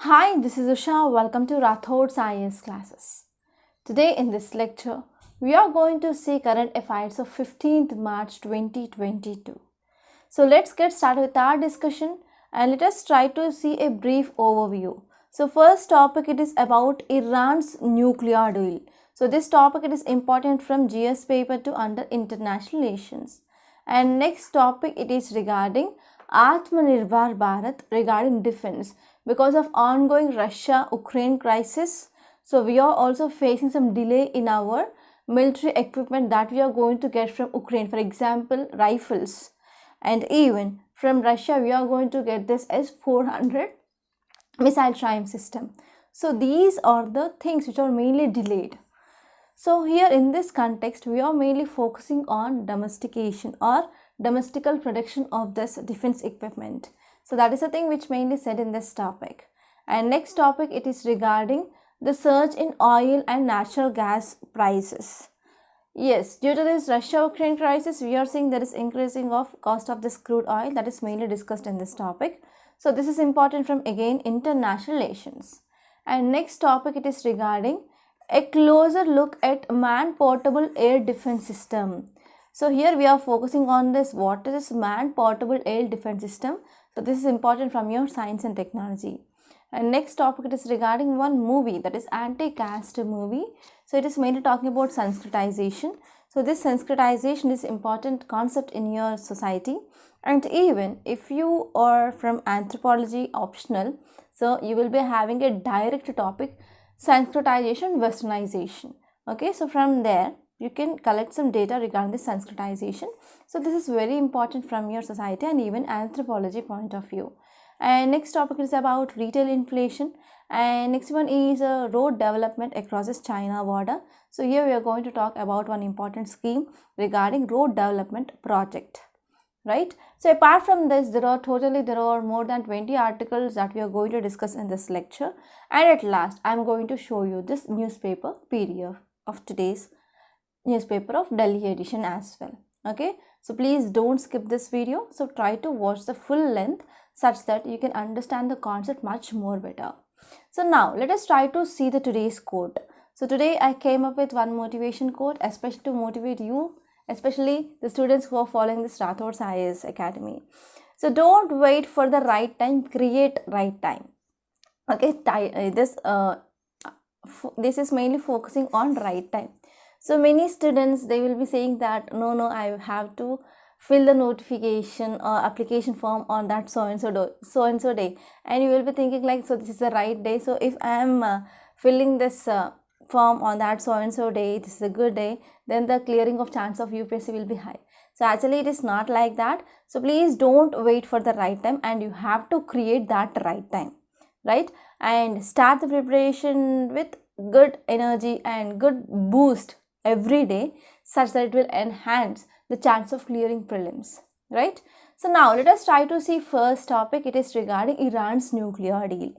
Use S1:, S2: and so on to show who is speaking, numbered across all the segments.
S1: Hi, this is Usha. Welcome to Rathod's IAS classes. Today in this lecture, we are going to see current affairs of 15th March 2022. So let's get started with our discussion and let us try to see a brief overview. So first topic it is about Iran's nuclear deal. So this topic it is important from GS paper to under international relations. And next topic it is regarding Atmanirbhar Bharat regarding defense because of ongoing Russia-Ukraine crisis. So we are also facing some delay in our military equipment that we are going to get from Ukraine. For example, rifles. And even from Russia, we are going to get this S-400 missile triumph system. So these are the things which are mainly delayed. So here in this context, we are mainly focusing on domestication or domestical production of this defense equipment. So that is the thing which mainly said in this topic. And next topic, it is regarding the surge in oil and natural gas prices. Yes, due to this Russia-Ukraine crisis, we are seeing there is increasing of cost of this crude oil that is mainly discussed in this topic. So this is important from again international relations. And next topic, it is regarding a closer look at man-portable air defense system. So here we are focusing on this, what is this man-portable air defense system? So this is important from your science and technology. And next topic it is regarding one movie, that is anti-caste movie. So it is mainly talking about Sanskritisation. So this Sanskritisation is important concept in your society. And even if you are from anthropology optional, so you will be having a direct topic, Sanskritisation, Westernization. Okay, so from there you can collect some data regarding the Sanskritisation. So this is very important from your society and even anthropology point of view. And next topic is about retail inflation, and next one is road development across this China border. So here we are going to talk about one important scheme regarding road development project, right? So apart from this, there are more than 20 articles that we are going to discuss in this lecture, and at last I am going to show you this newspaper PDF of today's newspaper of Delhi edition as well. Okay, so please don't skip this video. So try to watch the full length such that you can understand the concept much more better. So now let us try to see the today's quote. So today I came up with one motivation quote, especially to motivate you, especially the students who are following this Rathod's IAS Academy. So don't wait for the right time, create right time. Okay, this is mainly focusing on right time. So many students, they will be saying that no, I have to fill the notification or application form on that so and so day, and you will be thinking like, so this is the right day. So if I am filling this form on that so and so day, this is a good day, then the clearing of chance of UPSC will be high. So actually it is not like that. So please don't wait for the right time, and you have to create that right time, right? And start the preparation with good energy and good boost every day, such that it will enhance the chance of clearing prelims, right? So now let us try to see first topic. It is regarding Iran's nuclear deal.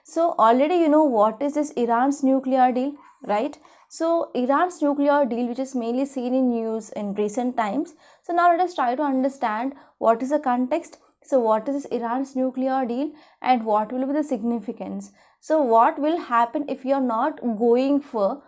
S1: So already you know what is this Iran's nuclear deal, right? So Iran's nuclear deal, which is mainly seen in news in recent times. So now let us try to understand what is the context. So what is this Iran's nuclear deal and what will be the significance? So what will happen if you are not going for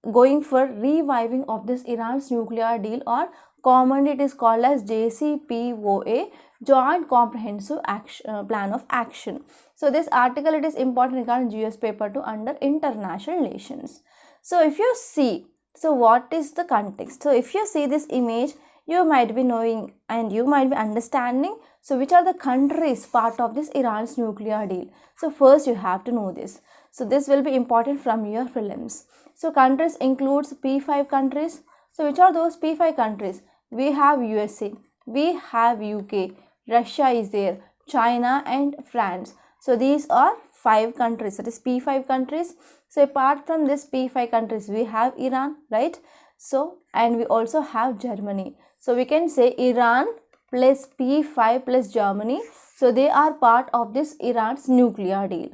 S1: reviving of this Iran's nuclear deal, or commonly it is called as JCPOA, Joint Comprehensive Plan of Action. So this article, it is important regarding GS paper 2 under international relations. So if you see, so what is the context? So if you see this image, you might be knowing and you might be understanding, so which are the countries part of this Iran's nuclear deal. So first you have to know this. So this will be important from your prelims. So countries includes P5 countries. So which are those P5 countries? We have USA, we have UK, Russia is there, China and France. So these are 5 countries, that is P5 countries. So apart from this P5 countries, we have Iran, right? So, and we also have Germany. So we can say Iran plus P5 plus Germany. So they are part of this Iran's nuclear deal.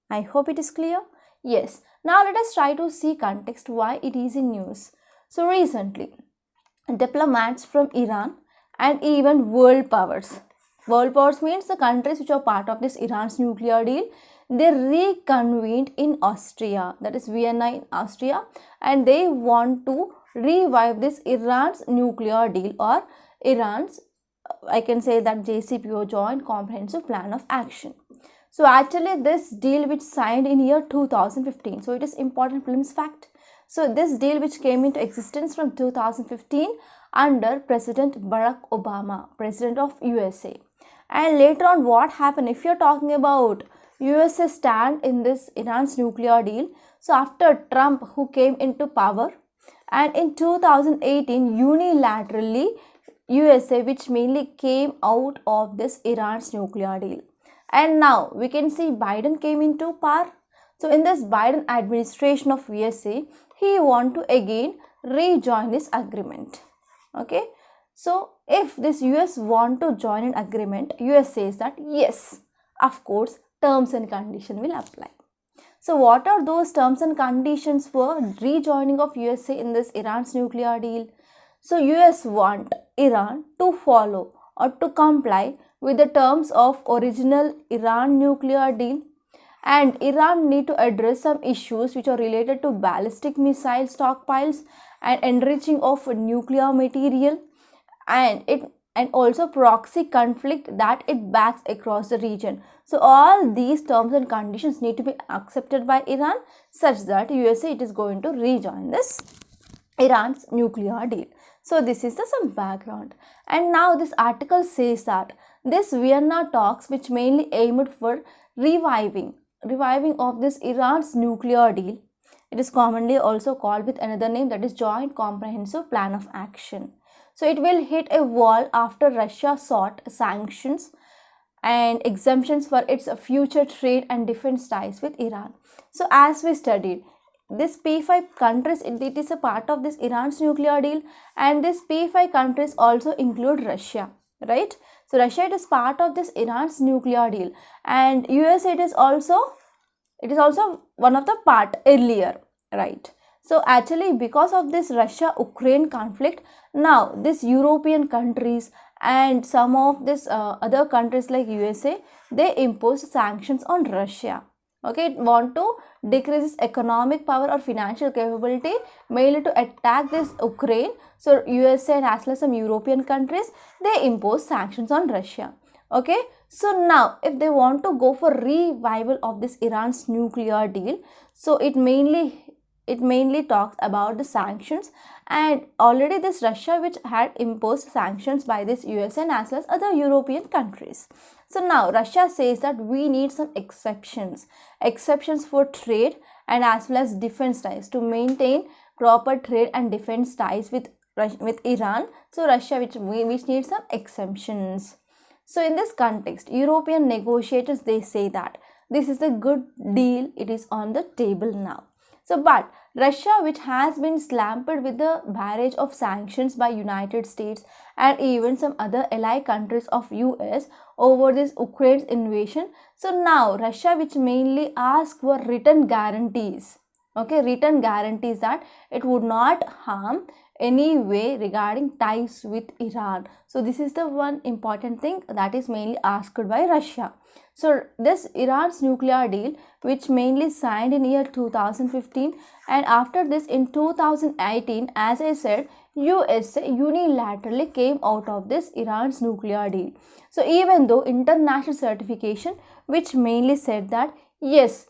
S1: I hope it is clear. Yes. Now let us try to see context why it is in news. So recently, diplomats from Iran and even world powers means the countries which are part of this Iran's nuclear deal, they reconvened in Austria, that is Vienna in Austria, and they want to revive this Iran's nuclear deal, or Iran's, I can say that JCPO, Joint Comprehensive Plan of Action. So actually this deal which signed in year 2015, so it is important prelims fact. So this deal which came into existence from 2015 under President Barack Obama, President of USA. And later on what happened, if you're talking about USA stand in this Iran's nuclear deal, so after Trump who came into power, and in 2018 unilaterally USA which mainly came out of this Iran's nuclear deal. And now we can see Biden came into power. So in this Biden administration of USA, he want to again rejoin this agreement. Okay. So if this US want to join an agreement, US says that yes, of course, terms and conditions will apply. So what are those terms and conditions for rejoining of USA in this Iran's nuclear deal? So US want Iran to follow or to comply with the terms of original Iran nuclear deal, and Iran need to address some issues which are related to ballistic missile stockpiles and enriching of nuclear material, and also proxy conflict that it backs across the region. So all these terms and conditions need to be accepted by Iran such that USA it is going to rejoin this Iran's nuclear deal. So this is the some background. And now this article says that this Vienna talks which mainly aimed for reviving of this Iran's nuclear deal. It is commonly also called with another name, that is Joint Comprehensive Plan of Action. So it will hit a wall after Russia sought sanctions and exemptions for its future trade and defense ties with Iran. So as we studied, this P5 countries, it is a part of this Iran's nuclear deal, and this P5 countries also include Russia, right? So Russia it is part of this Iran's nuclear deal, and US it is also one of the part earlier, right? So actually because of this Russia-Ukraine conflict, now this European countries and some of this other countries like USA, they impose sanctions on Russia. Okay, it want to decrease its economic power or financial capability mainly to attack this Ukraine. So USA and as well as some European countries, they impose sanctions on Russia. Okay, so now if they want to go for revival of this Iran's nuclear deal, so it mainly talks about the sanctions, and already this Russia which had imposed sanctions by this US and as well as other European countries. So now Russia says that we need some exceptions for trade and as well as defense ties to maintain proper trade and defense ties with Iran. So Russia which needs some exemptions. So in this context, European negotiators, they say that this is a good deal, it is on the table now. So but Russia which has been slammed with the barrage of sanctions by United States and even some other ally countries of US over this Ukraine's invasion. So now Russia which mainly asks for written guarantees, okay, written guarantees that it would not harm any way regarding ties with Iran. So this is the one important thing that is mainly asked by Russia. So this Iran's nuclear deal which mainly signed in year 2015, and after this in 2018, as I said, USA unilaterally came out of this Iran's nuclear deal. So even though international certification which mainly said that yes,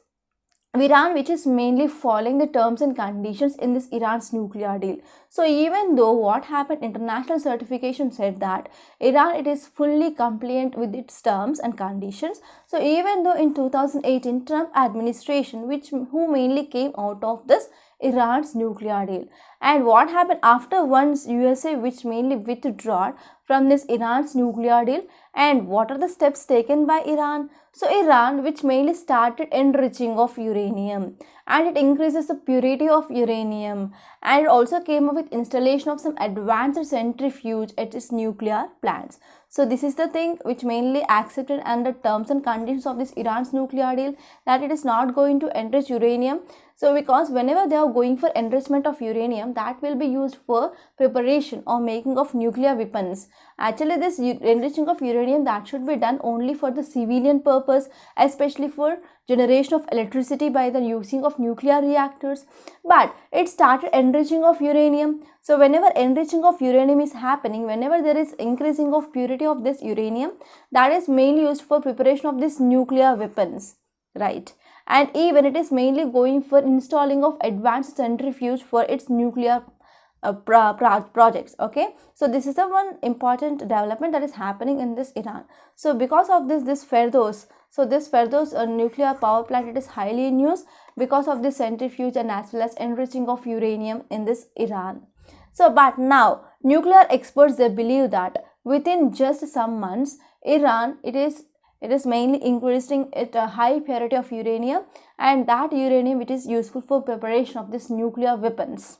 S1: Iran which is mainly following the terms and conditions in this Iran's nuclear deal. So even though what happened, international certification said that Iran it is fully compliant with its terms and conditions. So even though in 2018 Trump administration who mainly came out of this Iran's nuclear deal, and what happened after once USA which mainly withdrew from this Iran's nuclear deal, and what are the steps taken by Iran? So Iran which mainly started enriching of uranium, and it increases the purity of uranium, and it also came up with installation of some advanced centrifuge at its nuclear plants. So this is the thing which mainly accepted under terms and conditions of this Iran's nuclear deal, that it is not going to enrich uranium. So because whenever they are going for enrichment of uranium, that will be used for preparation or making of nuclear weapons. Actually this enriching of uranium, that should be done only for the civilian purpose, especially for generation of electricity by the using of nuclear reactors, but it started enriching of uranium. So whenever enriching of uranium is happening, whenever there is increasing of purity of this uranium, that is mainly used for preparation of these nuclear weapons, right? And even it is mainly going for installing of advanced centrifuge for its nuclear projects. Okay, so this is the one important development that is happening in this Iran. So because of this Ferdos, so this Ferdos nuclear power plant, it is highly in use because of this centrifuge and as well as enriching of uranium in this Iran. So but now nuclear experts, they believe that within just some months, Iran, it is mainly increasing at a high purity of uranium, and that uranium, it is useful for preparation of this nuclear weapons,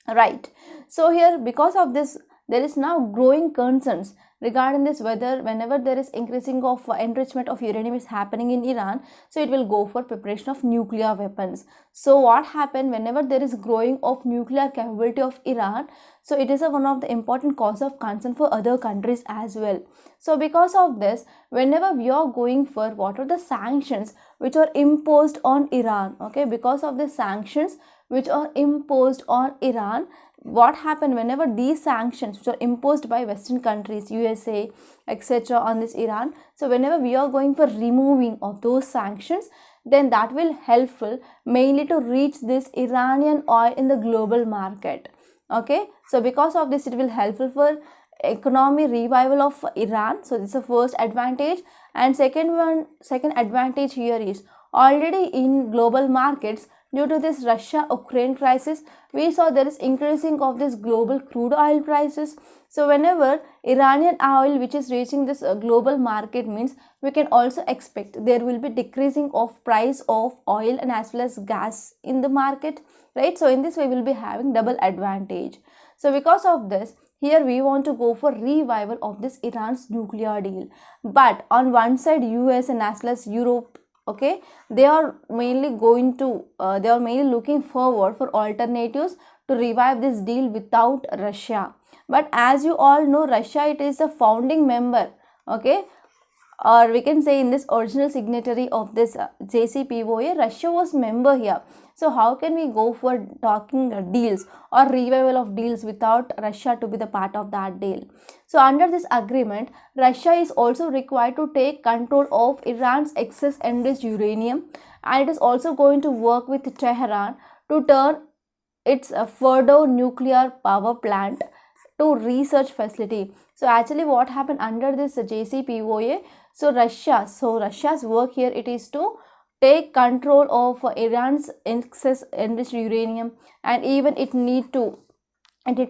S1: right? So here, because of this, there is now growing concerns regarding this, whether whenever there is increasing of enrichment of uranium is happening in Iran, so it will go for preparation of nuclear weapons. So what happened, whenever there is growing of nuclear capability of Iran, so it is one of the important cause of concern for other countries as well. So because of this, whenever we are going for what are the sanctions which are imposed on Iran, okay, because of the sanctions which are imposed on Iran, what happened, whenever these sanctions which are imposed by Western countries, USA, etc. on this Iran, so whenever we are going for removing of those sanctions, then that will helpful mainly to reach this Iranian oil in the global market. Okay, so because of this, it will helpful for economy revival of Iran. So this is the first advantage. And second advantage here is, already in global markets, due to this Russia-Ukraine crisis, we saw there is increasing of this global crude oil prices. So whenever Iranian oil which is reaching this global market, means we can also expect there will be decreasing of price of oil and as well as gas in the market, right? So in this way, we will be having double advantage. So because of this, here we want to go for revival of this Iran's nuclear deal. But on one side, US and as well as Europe, okay, they are mainly looking forward for alternatives to revive this deal without Russia. But as you all know, Russia, it is a founding member, okay, or we can say in this original signatory of this JCPOA, Russia was member here. So how can we go for talking deals or revival of deals without Russia to be the part of that deal? So under this agreement, Russia is also required to take control of Iran's excess enriched uranium, and it is also going to work with Tehran to turn its Fordo nuclear power plant to research facility. So actually what happened under this JCPOA, so Russia's work here, it is to take control of Iran's excess enriched uranium, and even it need to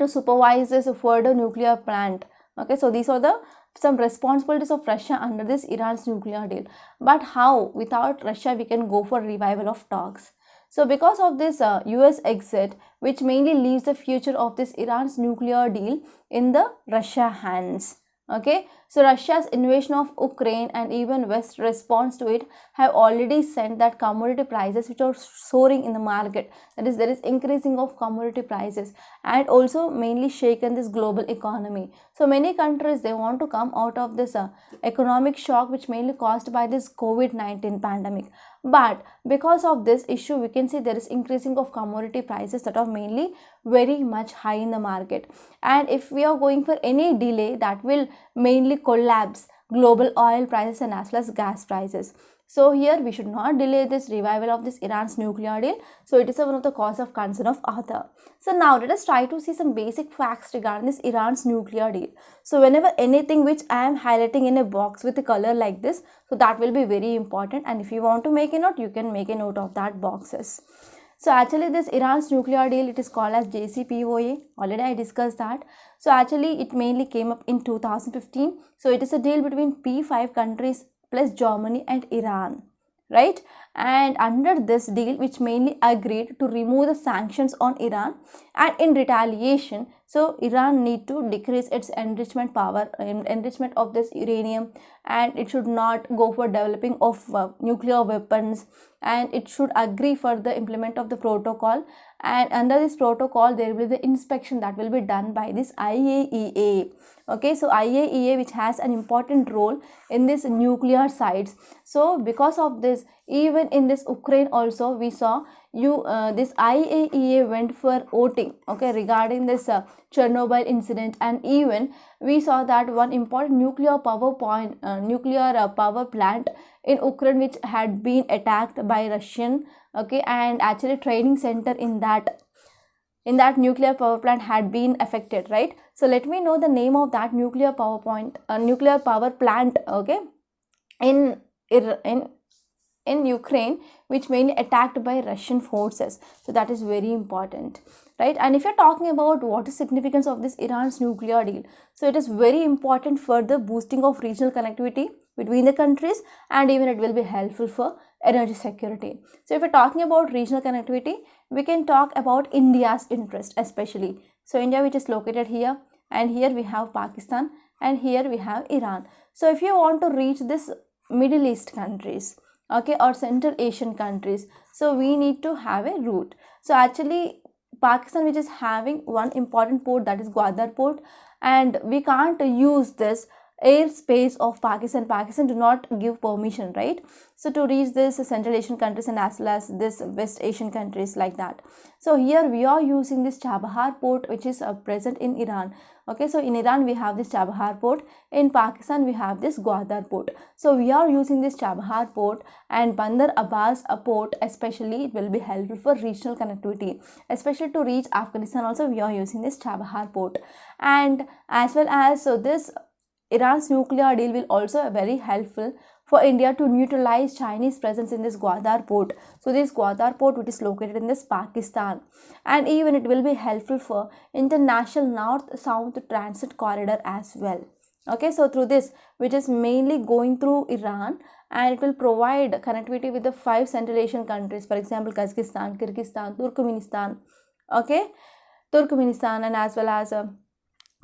S1: supervise this further nuclear plant. Okay, so these are the some responsibilities of Russia under this Iran's nuclear deal. But how without Russia we can go for revival of talks? So because of this US exit, which mainly leaves the future of this Iran's nuclear deal in the Russia hands. Okay, so Russia's invasion of Ukraine and even West response to it have already sent that commodity prices which are soaring in the market, that is there is increasing of commodity prices, and also mainly shaken this global economy. So many countries, they want to come out of this economic shock which mainly caused by this COVID-19 pandemic. But because of this issue, we can see there is increasing of commodity prices that are mainly very much high in the market. And if we are going for any delay, that will mainly collapse global oil prices and as well as gas prices. So here we should not delay this revival of this Iran's nuclear deal. So it is one of the cause of concern of author. So now let us try to see some basic facts regarding this Iran's nuclear deal. So whenever anything which I am highlighting in a box with a color like this, so that will be very important, and if you want to make a note, you can make a note of that boxes. So actually this Iran's nuclear deal, it is called as JCPOA. Already I discussed that. So actually it mainly came up in 2015. So it is a deal between P5 countries plus Germany and Iran, right? And under this deal, which mainly agreed to remove the sanctions on Iran, and in retaliation, so Iran need to decrease its enrichment of this uranium, and it should not go for developing of nuclear weapons, and it should agree for the implement of the protocol. And under this protocol, there will be the inspection that will be done by this IAEA. Okay, so IAEA, which has an important role in this nuclear sites. So because of this, even in this Ukraine also we saw this IAEA went for voting, okay, regarding this Chernobyl incident, and even we saw that one important nuclear power plant in Ukraine which had been attacked by Russian, okay, and actually training center in that nuclear power plant had been affected, right? So let me know the name of that nuclear power plant, okay, in Ukraine, which mainly attacked by Russian forces. So that is very important, right? And if you're talking about what is significance of this Iran's nuclear deal, so it is very important for the boosting of regional connectivity between the countries, and even it will be helpful for energy security. So if we're talking about regional connectivity, we can talk about India's interest especially. So India, which is located here, and here we have Pakistan, and here we have Iran. So if you want to reach this Middle East countries, okay, or Central Asian countries, so we need to have a route. So actually Pakistan, which is having one important port, that is Gwadar port, and we can't use this airspace of Pakistan do not give permission, right? So to reach this Central Asian countries and as well as this West Asian countries like that. So here we are using this Chabahar port, which is present in Iran. Okay, so in Iran we have this Chabahar port, in Pakistan we have this Gwadar port. So we are using this Chabahar port and Bandar Abbas port especially. It will be helpful for regional connectivity, especially to reach Afghanistan also we are using this Chabahar port. And as well as this Iran's nuclear deal will also be very helpful for India to neutralize Chinese presence in this Gwadar port. So this Gwadar port, which is located in this Pakistan, and even it will be helpful for international north-south transit corridor as well. Okay, so through this, which is mainly going through Iran, and it will provide connectivity with the 5 Central Asian countries, for example Kazakhstan, Kyrgyzstan, Turkmenistan, okay, Turkmenistan, and as well as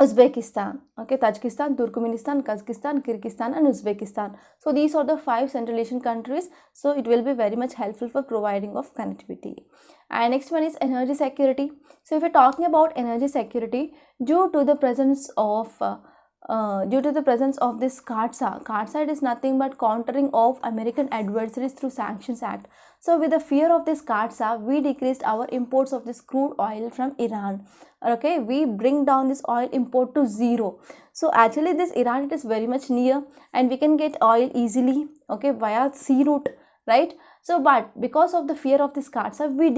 S1: Uzbekistan, okay, Tajikistan, Turkmenistan, Kazakhstan, Kyrgyzstan, and Uzbekistan. So these are the 5 Central Asian countries. So it will be very much helpful for providing of connectivity. And next one is energy security. So if we're talking about energy security, due to the presence of this CARDSA is nothing but countering of American adversaries through Sanctions Act. So with the fear of this CARDSA, we decreased our imports of this crude oil from Iran. Okay, we bring down this oil import to 0. So actually this Iran, it is very much near and we can get oil easily, okay, via sea route, right? So but because of the fear of this CARDSA, we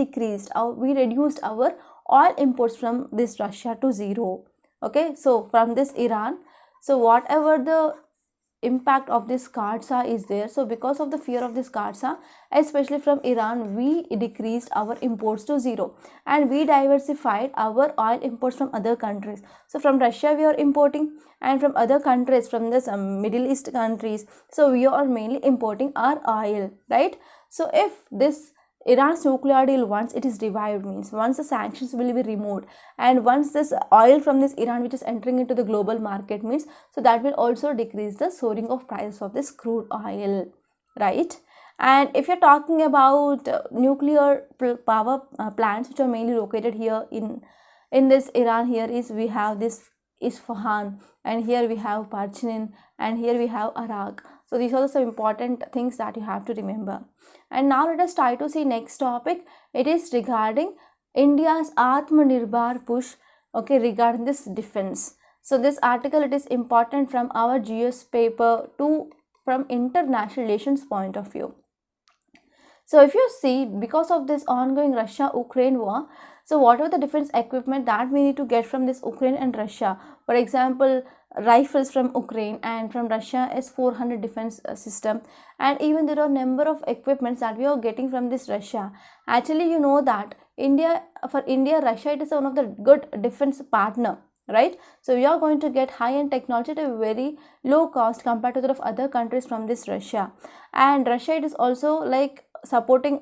S1: reduced our oil imports from this Russia to 0. Okay, so from this Iran, so whatever the impact of this CARDSA is there, so because of the fear of this CARDSA, especially from Iran, we decreased our imports to 0 and we diversified our oil imports from other countries. So from Russia we are importing, and from other countries, from this Middle East countries, so we are mainly importing our oil, right? So if this Iran's nuclear deal, once it is revived, means once the sanctions will be removed, and once this oil from this Iran which is entering into the global market means, so that will also decrease the soaring of prices of this crude oil, right? And if you're talking about nuclear power plants which are mainly located here in this Iran, here is we have this Isfahan, and here we have Parchinin, and here we have Arak. So these are some important things that you have to remember. And now let us try to see next topic. It is regarding India's Atmanirbhar push, okay, regarding this defense. So this article, it is important from our GS paper to from international relations point of view. So if you see, because of this ongoing Russia-Ukraine war, so whatever the defense equipment that we need to get from this Ukraine and Russia, for example, rifles from Ukraine and from Russia is 400 defense system, and even there are number of equipments that we are getting from this Russia. Actually, you know that for India, Russia, it is one of the good defense partner, right? So we are going to get high-end technology at a very low cost compared to that of other countries from this Russia. And Russia, it is also like supporter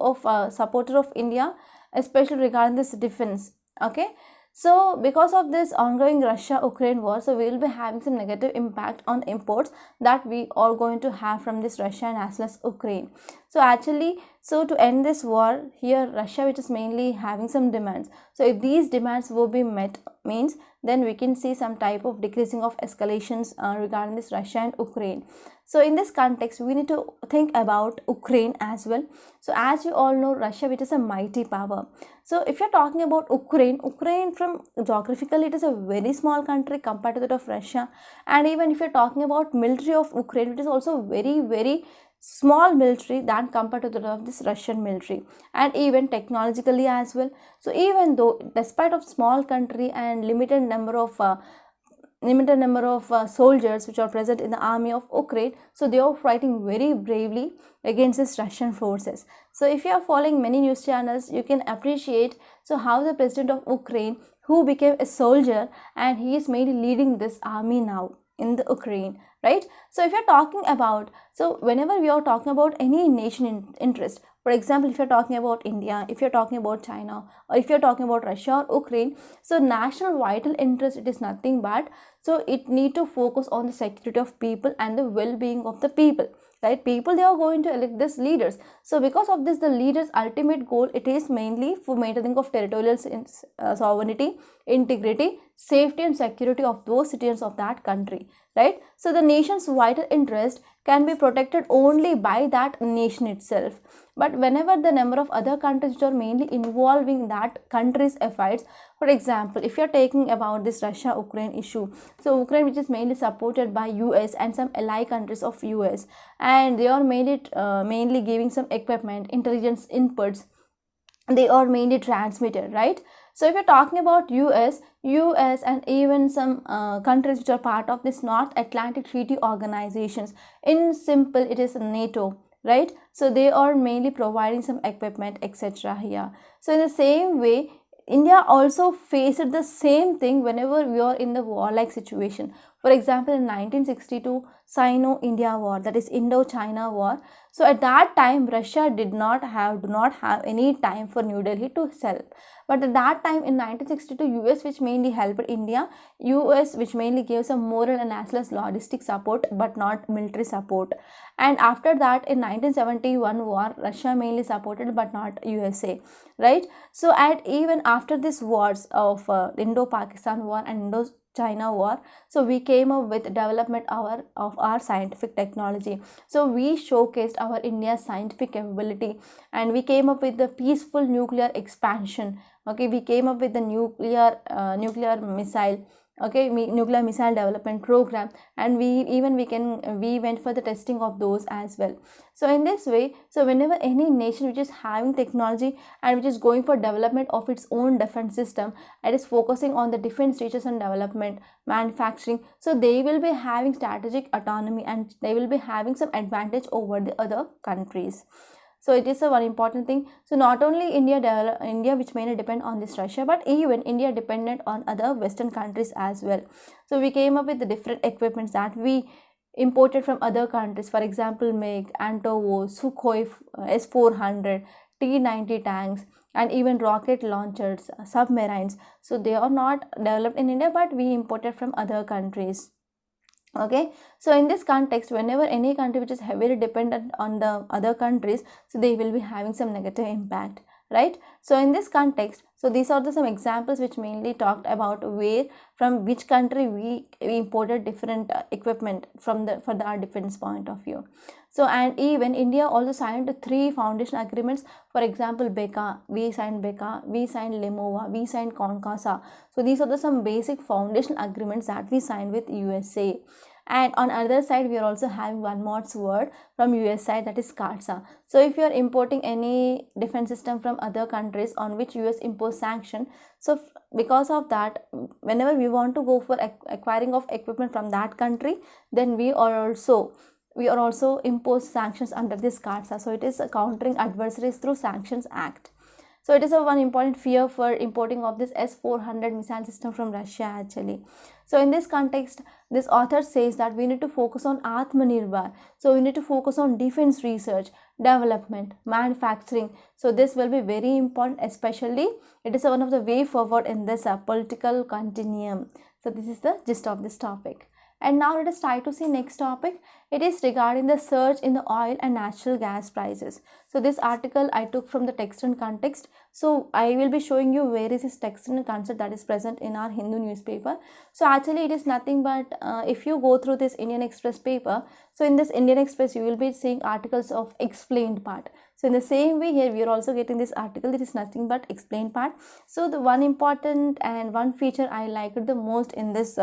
S1: of India, especially regarding this defense, okay? So because of this ongoing Russia-Ukraine war, so we will be having some negative impact on imports that we are going to have from this Russia and as well as Ukraine. So actually, so to end this war, here Russia, which is mainly having some demands. So if these demands will be met, means then we can see some type of decreasing of escalations regarding this Russia and Ukraine. So in this context, we need to think about Ukraine as well. So as you all know, Russia, which is a mighty power. So if you're talking about Ukraine from geographically, it is a very small country compared to that of Russia. And even if you're talking about military of Ukraine, it is also very, very small military than compared to that of this Russian military, and even technologically as well. So even though despite of small country and limited number of soldiers which are present in the army of Ukraine, so they are fighting very bravely against this Russian forces. So if you are following many news channels, you can appreciate so how the president of Ukraine, who became a soldier, and he is mainly leading this army now in the Ukraine, right? So if you're talking about, so whenever we are talking about any nation interest, for example, if you're talking about India, if you're talking about China, or if you're talking about Russia or Ukraine, so national vital interest, it is nothing but, so it need to focus on the security of people and the well-being of the people, right? People, they are going to elect these leaders. So because of this, the leaders' ultimate goal, it is mainly for maintaining of territorial sovereignty, integrity, safety and security of those citizens of that country, right? So the nation's vital interest can be protected only by that nation itself. But whenever the number of other countries which are mainly involving that country's affairs, for example, if you're taking about this Russia-Ukraine issue, so Ukraine, which is mainly supported by US and some ally countries of US, and they are mainly giving some equipment, intelligence inputs, they are mainly transmitted, right? So if you're talking about US and even some countries which are part of this North Atlantic Treaty organizations, in simple, it is NATO, right? So they are mainly providing some equipment, etc. here. So in the same way, India also faced the same thing whenever we are in the warlike situation. For example, in 1962 Sino-India War, that is Indo-China War. So at that time, Russia do not have any time for New Delhi to help. But at that time in 1962, US, which mainly helped India, US which mainly gave some moral and as well as logistic support but not military support. And after that, in 1971 war, Russia mainly supported but not USA, right? So and even after this wars of Indo-Pakistan war and Indo-China war, so we came up with development of our scientific technology. So we showcased our India's scientific capability, and we came up with the peaceful nuclear expansion. Okay, we came up with the nuclear missile, okay, nuclear missile development program, and we went for the testing of those as well. So in this way, so whenever any nation which is having technology and which is going for development of its own defense system and is focusing on the defense research and development, manufacturing, so they will be having strategic autonomy and they will be having some advantage over the other countries. So it is a one important thing. So not only India which mainly depend on this Russia, but even India dependent on other Western countries as well. So we came up with the different equipments that we imported from other countries. For example, MiG, Antovo, Sukhoi S-400, T-90 tanks, and even rocket launchers, submarines. So they are not developed in India, but we imported from other countries. Okay, so in this context, whenever any country which is heavily dependent on the other countries, so they will be having some negative impact, right? So in this context, so these are some examples which mainly talked about where from which country we imported different equipment from for our defense point of view. So and even India also signed 3 foundation agreements. For example, BECA, we signed BECA, we signed Lemova, we signed CONCASA. So these are some basic foundation agreements that we signed with USA. And on other side, we are also having one more word from US side, that is CARSA. So if you are importing any defense system from other countries on which US impose sanction, so because of that, whenever we want to go for acquiring of equipment from that country, then we are also impose sanctions under this CARSA. So it is countering adversaries through Sanctions Act. So it is a one important fear for importing of this S-400 missile system from Russia actually. So in this context, this author says that we need to focus on Atmanirbhar. So we need to focus on defense research, development, manufacturing. So this will be very important, especially it is one of the way forward in this political continuum. So this is the gist of this topic. And now let us try to see next topic. It is regarding the surge in the oil and natural gas prices. So this article I took from the text and context. So I will be showing you where is this text and concept that is present in our Hindu newspaper. So actually it is nothing but if you go through this Indian Express paper, so in this Indian Express you will be seeing articles of explained part. So in the same way here we are also getting this article. It is nothing but explained part. So the one important and one feature I liked the most in this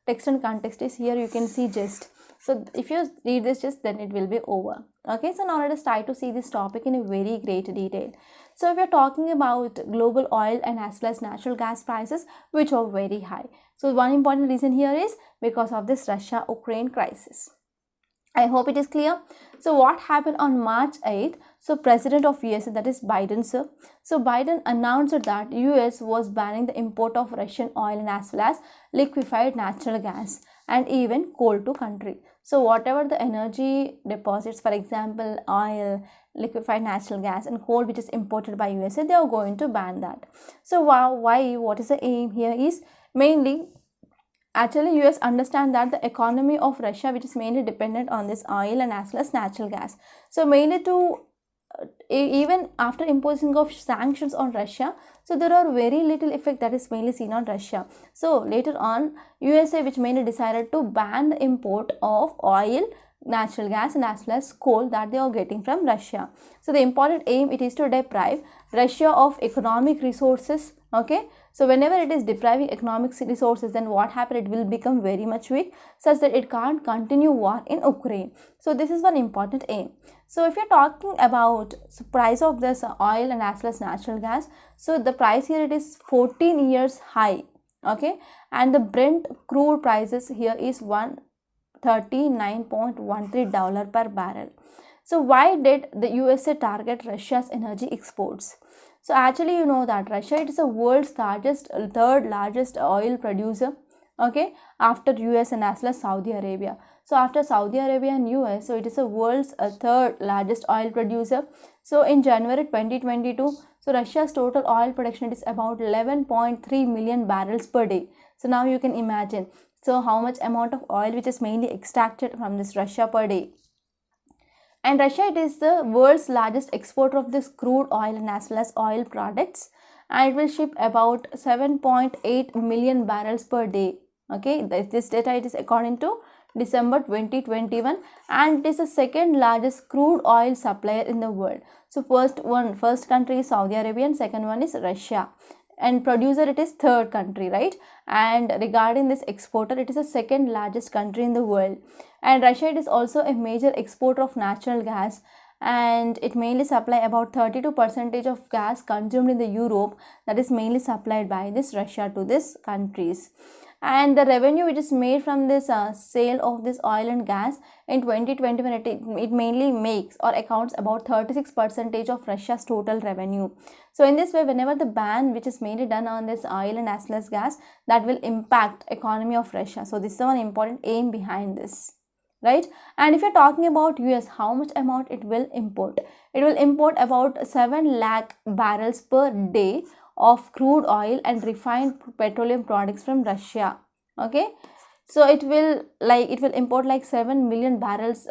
S1: text and context is here you can see gist. So if you read this gist, then it will be over. Okay, so now let us try to see this topic in a very great detail. So if we are talking about global oil and as well as natural gas prices which are very high. So one important reason here is because of this Russia-Ukraine crisis. I hope it is clear. So what happened on March 8th? So President of USA, that is Biden sir. So Biden announced that US was banning the import of Russian oil and as well as liquefied natural gas and even coal to country. So whatever the energy deposits, for example oil, liquefied natural gas and coal which is imported by USA, they are going to ban that. So why? What is the aim here is mainly actually US understand that the economy of Russia which is mainly dependent on this oil and as well as natural gas. So mainly to even after imposing of sanctions on Russia, so there are very little effect that is mainly seen on Russia. So later on USA which mainly decided to ban the import of oil, natural gas and as well as coal that they are getting from Russia. So the important aim it is to deprive Russia of economic resources. Okay, so whenever it is depriving economic resources, then what happens? It will become very much weak such that it can't continue war in Ukraine. So this is one important aim. So if you're talking about price of this oil and as well as natural gas, so the price here it is 14 years high. Okay, and the Brent crude prices here is $139.13 per barrel. So why did the USA target Russia's energy exports? So actually you know that Russia it is the world's third largest oil producer, okay, after US and as well as Saudi Arabia. So after Saudi Arabia and US, so it is the world's third largest oil producer. So in January 2022, so Russia's total oil production is about 11.3 million barrels per day. So now you can imagine, so how much amount of oil which is mainly extracted from this Russia per day. And Russia it is the world's largest exporter of this crude oil and as well as oil products, and it will ship about 7.8 million barrels per day. Okay, this data it is according to December 2021, and it is the second largest crude oil supplier in the world. So first country is Saudi Arabia and second one is Russia, and producer it is third country, right? And regarding this exporter, it is the second largest country in the world. And Russia it is also a major exporter of natural gas, and it mainly supply about 32% of gas consumed in the Europe, that is mainly supplied by this Russia to these countries. And the revenue which is made from this sale of this oil and gas in 2021, it mainly makes or accounts about 36% of Russia's total revenue. So in this way, whenever the ban which is mainly done on this oil and as well as gas, that will impact economy of Russia. So this is one important aim behind this, right? And if you're talking about US, how much amount it will import? It will import about 7 lakh barrels per day of crude oil and refined petroleum products from Russia. Okay, so it will import like 7 million barrels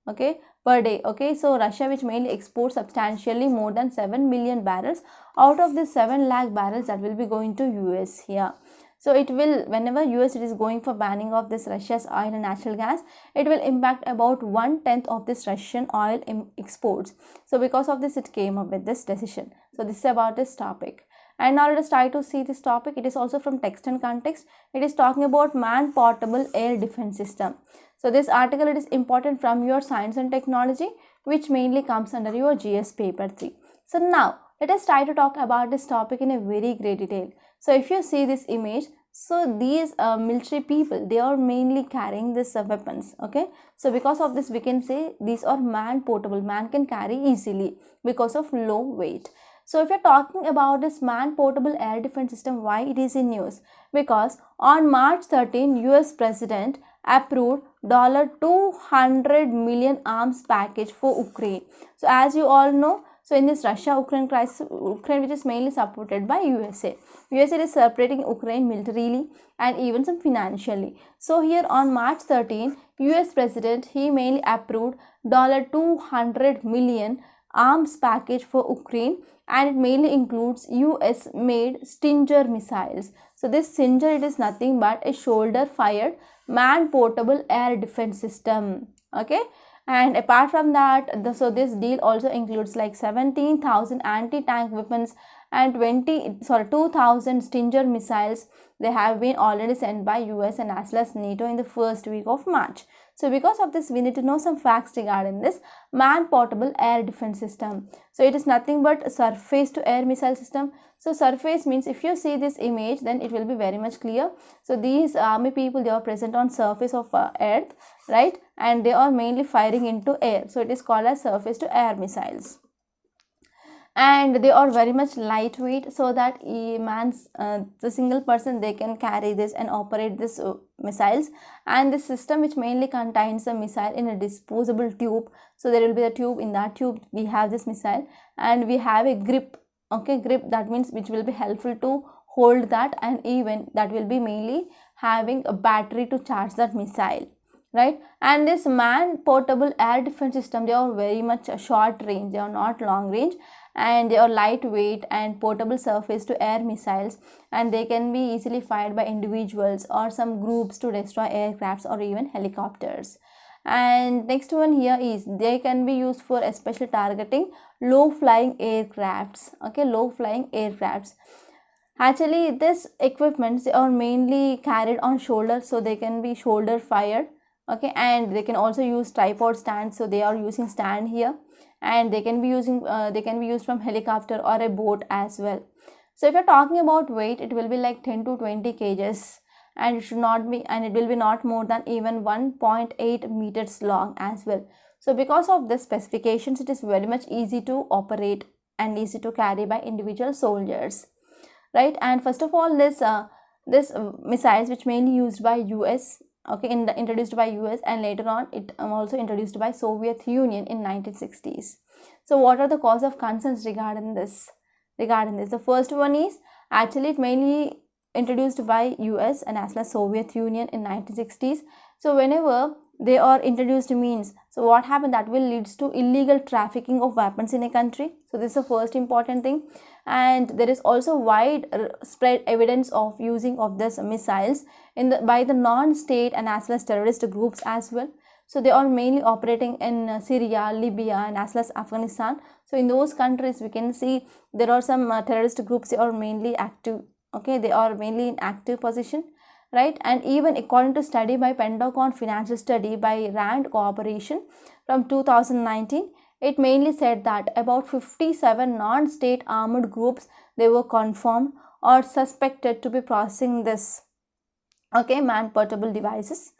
S1: okay, per day. Okay, so Russia which mainly exports substantially more than 7 million barrels, out of this 7 lakh barrels that will be going to US here. So it will, whenever US it is going for banning of this Russia's oil and natural gas, it will impact about 1/10 of this Russian oil exports. So because of this, it came up with this decision. So this is about this topic. And now let us try to see this topic. It is also from text and context. It is talking about man-portable air defense system. So this article it is important from your science and technology, which mainly comes under your GS paper 3. So now let us try to talk about this topic in a very great detail. So if you see this image, so these military people, they are mainly carrying these weapons. Okay, so because of this we can say these are man-portable. Man can carry easily because of low weight. So if you're talking about this man-portable air defense system, why it is in news? Because on March 13, US President approved $200 million arms package for Ukraine. So as you all know, So in this Russia-Ukraine crisis, Ukraine which is mainly supported by USA. USA is supporting Ukraine militarily and even some financially. So here on March 13, US President, he mainly approved $200 million arms package for Ukraine, and it mainly includes US made Stinger missiles. So this Stinger, it is nothing but a shoulder fired man portable air defense system. Okay, and apart from that, so this deal also includes like 17,000 anti-tank weapons and 2,000 Stinger missiles. They have been already sent by US and as well as NATO in the first week of March. So because of this, we need to know some facts regarding this man portable air defense system. So it is nothing but surface to air missile system. So surface means if you see this image, then it will be very much clear. So these army people, they are present on surface of earth, right? And they are mainly firing into air. So it is called as surface to air missiles. And they are very much lightweight, so that the single person, they can carry this and operate this missiles. And this system which mainly contains the missile in a disposable tube. So there will be a tube, in that tube we have this missile, and we have a grip. Okay, grip, that means which will be helpful to hold that, and even that will be mainly having a battery to charge that missile, right? And this man portable air defense system, they are very much a short range, they are not long range, and they are lightweight and portable surface to air missiles, and they can be easily fired by individuals or some groups to destroy aircrafts or even helicopters. And next one here is they can be used for especially targeting low flying aircrafts. Okay, low flying aircrafts. Actually, this equipments, they are mainly carried on shoulder, so they can be shoulder fired. Okay, and they can also use tripod stands, so they are using stand here, and they can be used from helicopter or a boat as well. So if you're talking about weight, it will be like 10 to 20 kgs, and it will be not more than even 1.8 meters long as well. So because of this specifications, it is very much easy to operate and easy to carry by individual soldiers, right? And first of all, this missiles which mainly used by US, okay, introduced by US, and later on it also introduced by Soviet Union in 1960s. So what are the cause of concerns regarding this? The first one is actually it mainly introduced by US and as well as Soviet Union in 1960s. So whenever they are introduced means, so what happened, that will leads to illegal trafficking of weapons in a country. So this is the first important thing. And there is also widespread evidence of using of this missiles by the non-state and as well as terrorist groups as well. So they are mainly operating in Syria, Libya, and as well as Afghanistan. So in those countries, we can see there are some terrorist groups, they are mainly active. Okay, they are mainly in active position, right? And even according to study by Pentagon financial study by Rand Corporation from 2019, it mainly said that about 57 non-state armed groups, they were confirmed or suspected to be processing this, okay, man portable devices.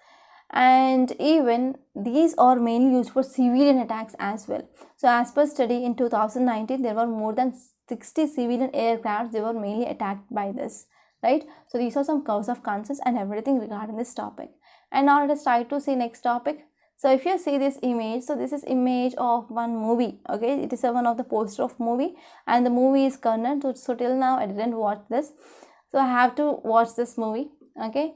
S1: And even these are mainly used for civilian attacks as well. So as per study in 2019, there were more than 60 civilian aircrafts, they were mainly attacked by this, right? So these are some cause of concerns and everything regarding this topic. And now let us try to see next topic. So if you see this image, so this is image of one movie, okay, it is one of the poster of movie, and the movie is Karnan. So till now I didn't watch this, so I have to watch this movie, okay.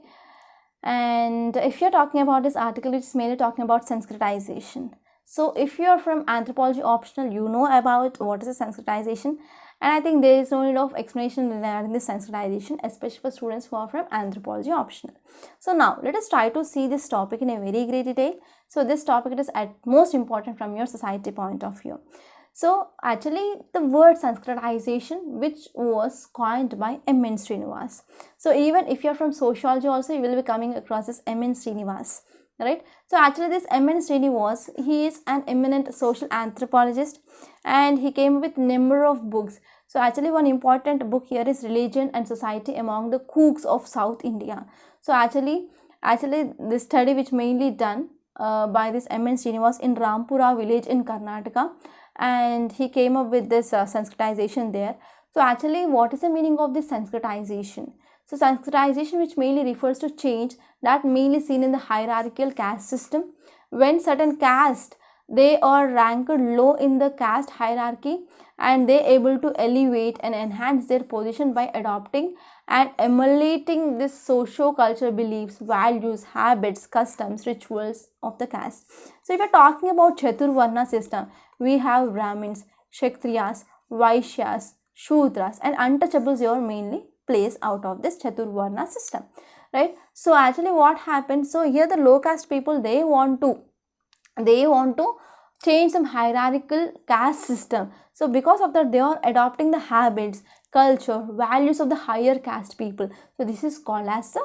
S1: And if you're talking about this article, it's mainly talking about Sanskritisation. So if you're from anthropology optional, you know about what is a Sanskritisation, and I think there is no need of explanation regarding this Sanskritisation, especially for students who are from anthropology optional. So now let us try to see this topic in a very great detail. So this topic is at most important from your society point of view. So actually the word Sanskritisation, which was coined by M.N. Srinivas. So even if you're from sociology also, you will be coming across this M.N. Srinivas, right? So actually this M.N. Srinivas, he is an eminent social anthropologist, and he came with number of books. So actually one important book here is Religion and Society Among the Cooks of South India. So actually this study which mainly done by this M.N. Srinivas in Rampura village in Karnataka, and he came up with this Sanskritisation there. So actually what is the meaning of this Sanskritisation? So Sanskritisation, which mainly refers to change that mainly seen in the hierarchical caste system, when certain caste they are ranked low in the caste hierarchy, and they able to elevate and enhance their position by adopting and emulating this socio-cultural beliefs, values, habits, customs, rituals of the caste. So if you're talking about Chaturvarna system, we have Brahmins, Kshatriyas, Vaishyas, Shudras, and untouchables are mainly placed out of this Chaturvarna system, right? So actually what happens, so here the low caste people, they want to change some hierarchical caste system. So because of that, they are adopting the habits, culture, values of the higher caste people. So this is called as the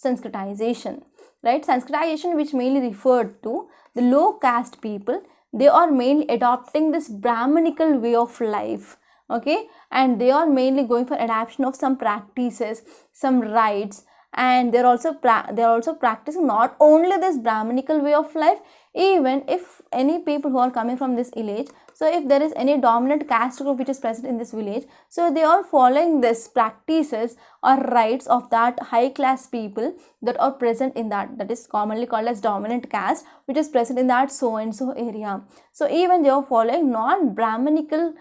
S1: Sanskritization, right? Sanskritization, which mainly referred to the low caste people, they are mainly adopting this Brahmanical way of life, okay, and they are mainly going for adaptation of some practices, some rites, and they're also practicing not only this Brahmanical way of life. Even if any people who are coming from this village, so if there is any dominant caste group which is present in this village, so they are following this practices or rites of that high class people that are present in that is commonly called as dominant caste, which is present in that so and so area. So even they are following non-Brahmanical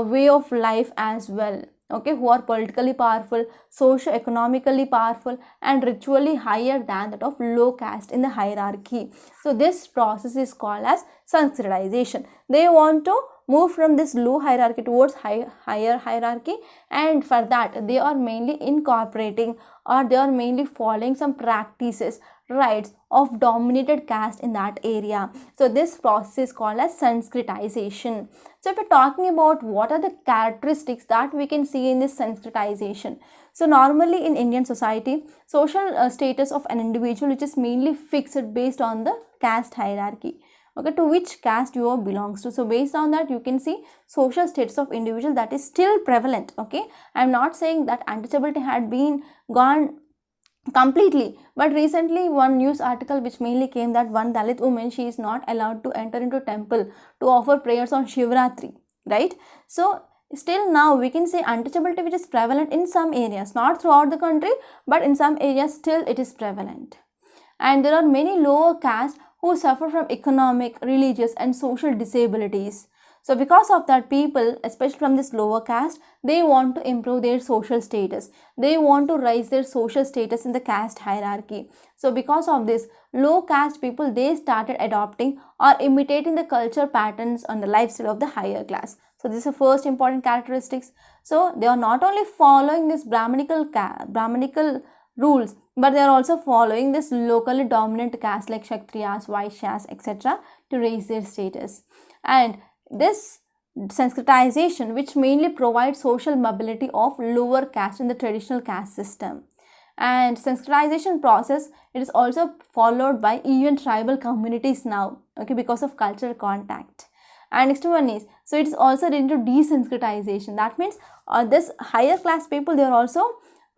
S1: way of life as well, okay, who are politically powerful, socio-economically powerful, and ritually higher than that of low caste in the hierarchy. So this process is called as Sanskritization. They want to move from this low hierarchy towards higher hierarchy, and for that they are mainly incorporating, or they are mainly following some practices, rites of dominated caste in that area. So this process is called as Sanskritization. So if we're talking about what are the characteristics that we can see in this Sanskritization, so normally in Indian society, social status of an individual, which is mainly fixed based on the caste hierarchy, okay, to which caste you belongs to. So based on that, you can see social status of individual that is still prevalent, okay. I'm not saying that untouchability had been gone completely, but recently one news article which mainly came that one Dalit woman, she is not allowed to enter into temple to offer prayers on Shivratri, right? So still now we can say untouchability which is prevalent in some areas, not throughout the country, but in some areas still it is prevalent. And there are many lower castes who suffer from economic, religious, and social disabilities. So because of that, people, especially from this lower caste, they want to improve their social status. They want to raise their social status in the caste hierarchy. So because of this, low caste people, they started adopting or imitating the culture patterns and the lifestyle of the higher class. So this is the first important characteristics. So they are not only following this Brahmanical rules, but they are also following this locally dominant caste like Kshatriyas, Vaishyas, etc. to raise their status. And this Sanskritization, which mainly provides social mobility of lower caste in the traditional caste system. And Sanskritization process, it is also followed by even tribal communities now, okay, because of cultural contact. And next one is, so it is also into desanskritization. That means this higher class people, they are also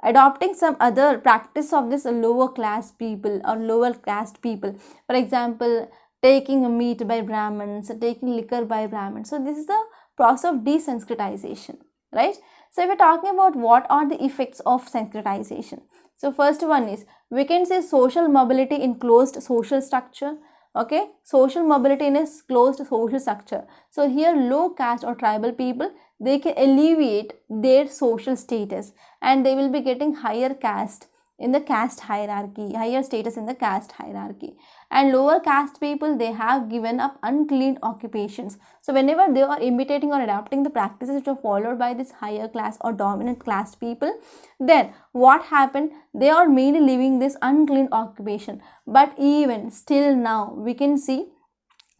S1: adopting some other practice of this lower class people or lower caste people. For example, taking meat by Brahmins, taking liquor by Brahmins. So this is the process of desanskritization, right? So if we're talking about what are the effects of Sanskritization. So first one is, we can say social mobility in closed social structure, okay, social mobility in a closed social structure. So here low caste or tribal people, they can alleviate their social status and they will be getting higher caste in the caste hierarchy, higher status in the caste hierarchy. And lower caste people, they have given up unclean occupations. So whenever they are imitating or adopting the practices which are followed by this higher class or dominant class people, then what happened? They are mainly living this unclean occupation. But even still now, we can see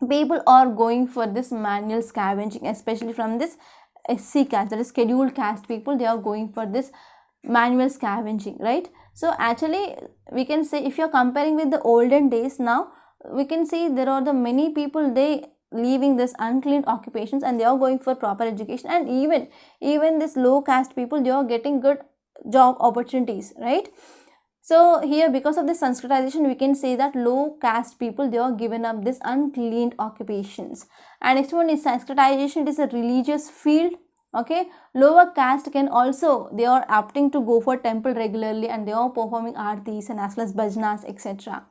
S1: people are going for this manual scavenging, especially from this SC caste, that is scheduled caste people, they are going for this manual scavenging, right? So actually we can say, if you are comparing with the olden days, now we can see there are the many people, they leaving this unclean occupations and they are going for proper education, and even this low caste people, they are getting good job opportunities, right? So here, because of this Sanskritization, we can say that low caste people, they are given up this unclean occupations. And next one is Sanskritization. It is a religious field, okay. Lower caste can also, they are opting to go for temple regularly and they are performing aartis and as well as bhajanas, etc.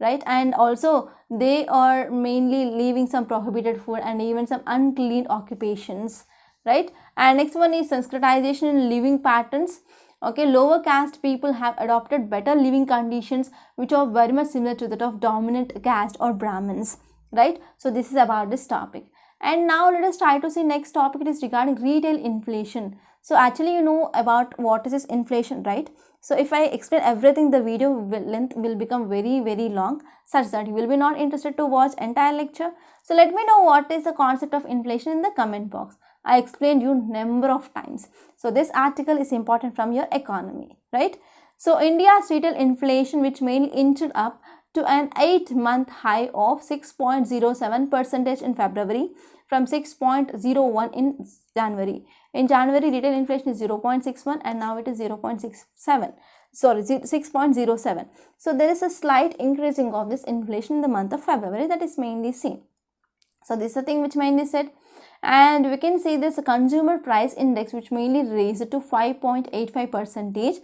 S1: right? And also they are mainly leaving some prohibited food and even some unclean occupations, right? And next one is Sanskritisation in living patterns. Okay, lower caste people have adopted better living conditions which are very much similar to that of dominant caste or Brahmins, right? So this is about this topic. And now let us try to see next topic. It is regarding retail inflation. So actually you know about what is this inflation, right? So if I explain everything, the video length will become very long, such that you will be not interested to watch entire lecture. So let me know what is the concept of inflation in the comment box. I explained you number of times. So this article is important from your economy, right? So India's retail inflation, which mainly inched up to an 8-month high of 6.07% in February from 6.01 in January. In January, retail inflation is 0.61 and now it is 0.67. Sorry, 6.07. So there is a slight increasing of this inflation in the month of February that is mainly seen. So this is the thing which mainly said. And we can see this consumer price index which mainly raised to 5.85%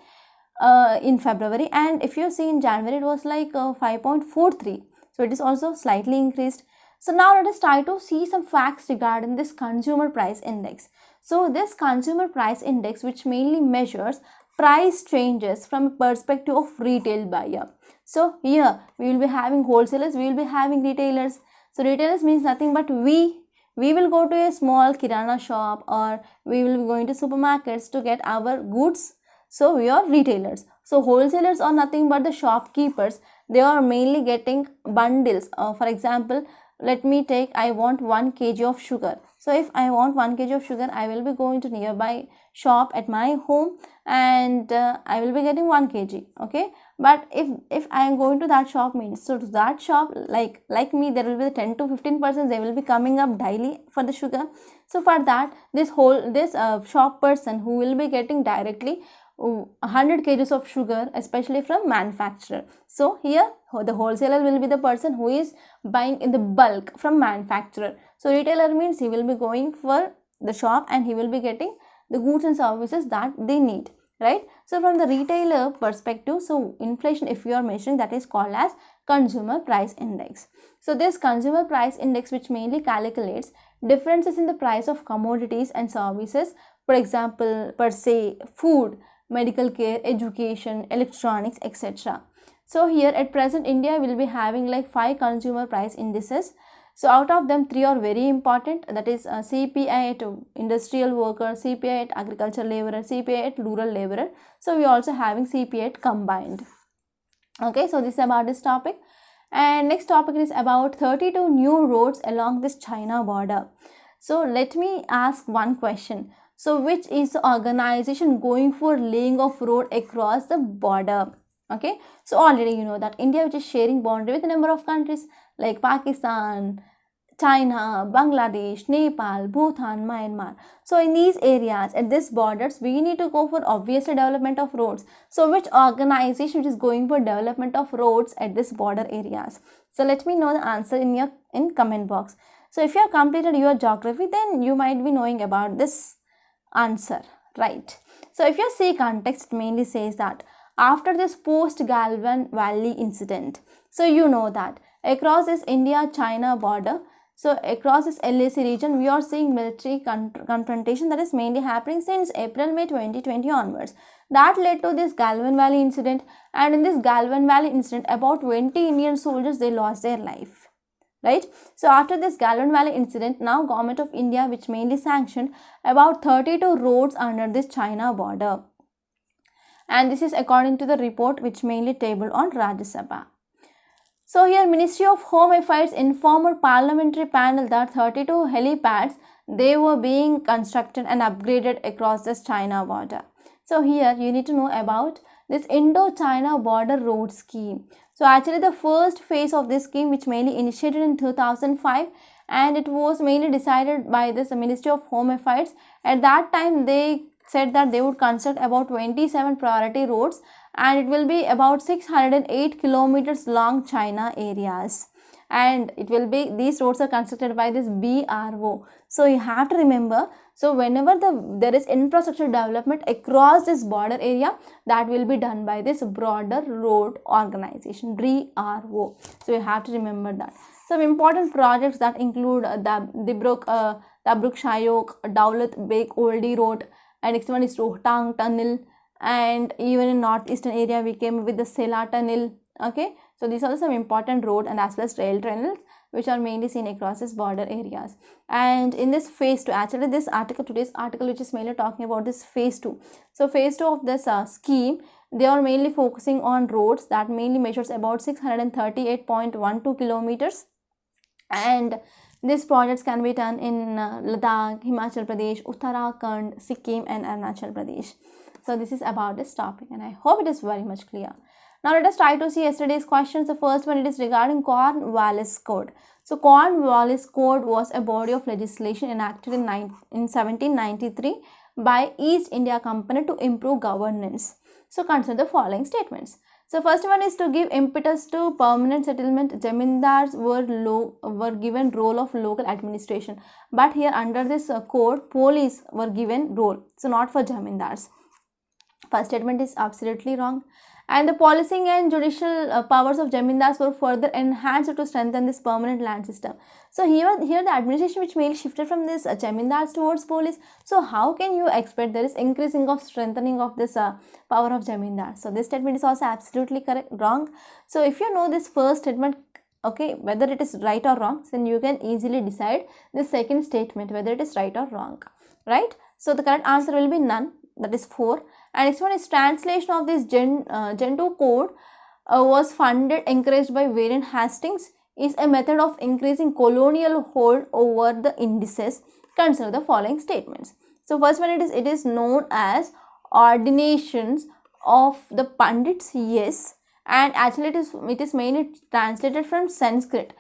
S1: in February, and if you see in January it was like 5.43. So it is also slightly increased. So now let us try to see some facts regarding this consumer price index. So this consumer price index, which mainly measures price changes from a perspective of retail buyer. So here we will be having wholesalers, we will be having retailers. So retailers means nothing but we will go to a small kirana shop or we will be going to supermarkets to get our goods. So we are retailers. So wholesalers are nothing but the shopkeepers. They are mainly getting bundles. For example, let me take, I want 1 kg of sugar. So if I want 1 kg of sugar, I will be going to nearby shop at my home and I will be getting 1 kg. Okay. But if I am going to that shop means, so to that shop, like me, there will be 10 to 15%, they will be coming up daily for the sugar. So for that, this shop person who will be getting directly 100 kgs of sugar, especially from manufacturer. So here the wholesaler will be the person who is buying in the bulk from manufacturer. So retailer means he will be going for the shop and he will be getting the goods and services that they need, right? So from the retailer perspective, so inflation, if you are measuring, that is called as consumer price index. So this consumer price index, which mainly calculates differences in the price of commodities and services, for example, per se food, medical care, education, electronics, etc. So here at present India will be having like 5 consumer price indices. So out of them 3 are very important, that is CPI at industrial worker, CPI at agriculture laborer, CPI at rural laborer. So we are also having CPI at combined. Okay, so this is about this topic. And next topic is about 32 new roads along this China border. So let me ask one question. So which is the organization going for laying of road across the border? Okay, so already you know that India, which is sharing boundary with a number of countries like Pakistan, China, Bangladesh, Nepal, Bhutan, Myanmar. So in these areas, at these borders, we need to go for obviously development of roads. So which organization is going for development of roads at this border areas? So let me know the answer in comment box. So if you have completed your geography, then you might be knowing about this answer, right? So if you see context, it mainly says that after this post-Galvan Valley incident, so you know that across this India-China border, so across this LAC region, we are seeing military confrontation that is mainly happening since April-May 2020 onwards. That led to this Galvan Valley incident, and in this Galvan Valley incident, about 20 Indian soldiers, they lost their life. Right? So after this Galvan Valley incident, now Government of India, which mainly sanctioned about 32 roads under this China border. And this is according to the report which mainly tabled on Rajya Sabha. So here Ministry of Home Affairs informed a parliamentary panel that 32 helipads, they were being constructed and upgraded across this China border. So here you need to know about this Indo-China border road scheme. So actually the first phase of this scheme, which mainly initiated in 2005, and it was mainly decided by this Ministry of Home Affairs. At that time they said that they would construct about 27 priority roads and it will be about 608 kilometers long China areas. and it will be, these roads are constructed by this BRO. So you have to remember, so whenever there is infrastructure development across this border area, that will be done by this Border Road Organization, BRO. So you have to remember that. Some important projects that include Dabruk Shayok, Daulat Beg Oldie Road, and next one is Rohtang Tunnel, and even in northeastern area we came with the Sela Tunnel. Okay, so these are some important road and as well as rail tunnels which are mainly seen across this border areas. And in this phase 2, actually this article, today's article, which is mainly talking about this phase 2. So phase 2 of this scheme, they are mainly focusing on roads that mainly measures about 638.12 kilometers, and these projects can be done in Ladakh, Himachal Pradesh, Uttarakhand, Sikkim and Arunachal Pradesh. So this is about this topic, and I hope it is very much clear. Now let us try to see yesterday's questions. The first one, it is regarding Cornwallis Code. So Cornwallis Code was a body of legislation enacted in 1793 by East India Company to improve governance. So consider the following statements. So first one is to give impetus to permanent settlement. Jamindars were given role of local administration, but here under this code, police were given role. So not for jamindars. First statement is absolutely wrong. And the policing and judicial powers of jamindars were further enhanced to strengthen this permanent land system. So here the administration which mainly shifted from this jamindars towards police. So how can you expect there is increasing of strengthening of this power of jamindars? So this statement is also absolutely wrong. So if you know this first statement, okay, whether it is right or wrong, then you can easily decide the second statement whether it is right or wrong, right? So the correct answer will be none, that is 4. And next one is translation of this Gentoo code was funded, encouraged by Warren Hastings, is a method of increasing colonial hold over the indices. Consider the following statements. So first one, it is known as ordinations of the Pandits, yes, and actually it is mainly translated from Sanskrit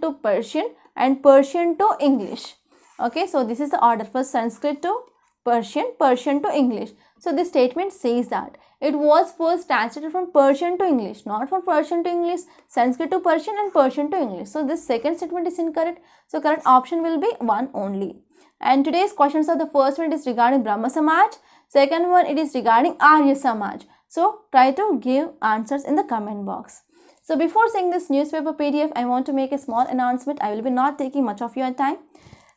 S1: to Persian and Persian to English. Okay, so this is the order, first Sanskrit to Persian, Persian to English. So this statement says that it was first translated from Persian to English, not from Persian to English, Sanskrit to Persian and Persian to English. So this second statement is incorrect. So correct option will be 1 only. And today's questions are, the first one is regarding Brahma Samaj, second one it is regarding Arya Samaj. So try to give answers in the comment box. So before seeing this newspaper PDF, I want to make a small announcement. I will be not taking much of your time.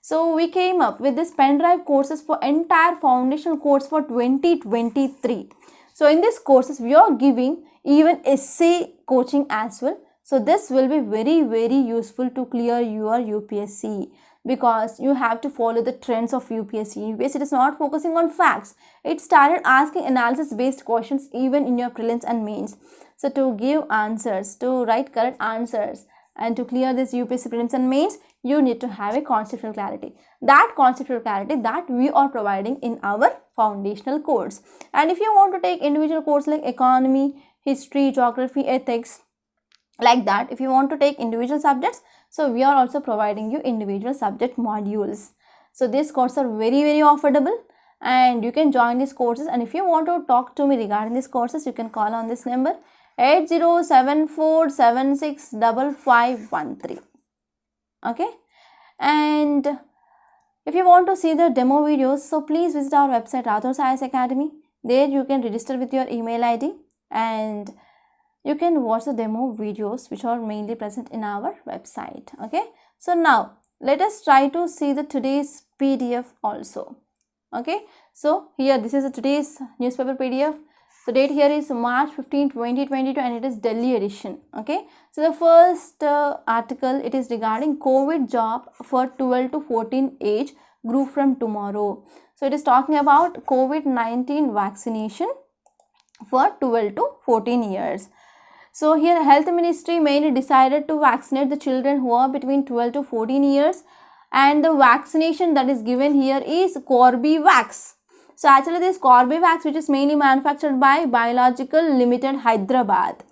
S1: So we came up with this pen drive courses for entire foundational course for 2023. So in these courses we are giving even essay coaching as well. So this will be very useful to clear your UPSC, because you have to follow the trends of UPSC. UPSC is not focusing on facts. It started asking analysis based questions even in your prelims and mains. So to give answers, to write correct answers and to clear this UPSC prelims and mains, you need to have a conceptual clarity. That conceptual clarity that we are providing in our foundational course. And if you want to take individual course like economy, history, geography, ethics, like that, if you want to take individual subjects, so we are also providing you individual subject modules. So these courses are very affordable, and you can join these courses. And if you want to talk to me regarding these courses, you can call on this number 8074765513. Okay, and if you want to see the demo videos, so please visit our website Rathod Science Academy. There you can register with your email ID and you can watch the demo videos which are mainly present in our website. Okay, so now let us try to see the today's PDF also. Okay, so here this is the today's newspaper PDF. So date here is March 15, 2022, and it is Delhi edition. Okay, so the first article, it is regarding COVID job for 12 to 14 age group from tomorrow. So it is talking about COVID-19 vaccination for 12 to 14 years. So here Health Ministry mainly decided to vaccinate the children who are between 12 to 14 years, and the vaccination that is given here is Corbevax. So actually this Corbevax, which is mainly manufactured by Biological Limited, Hyderabad.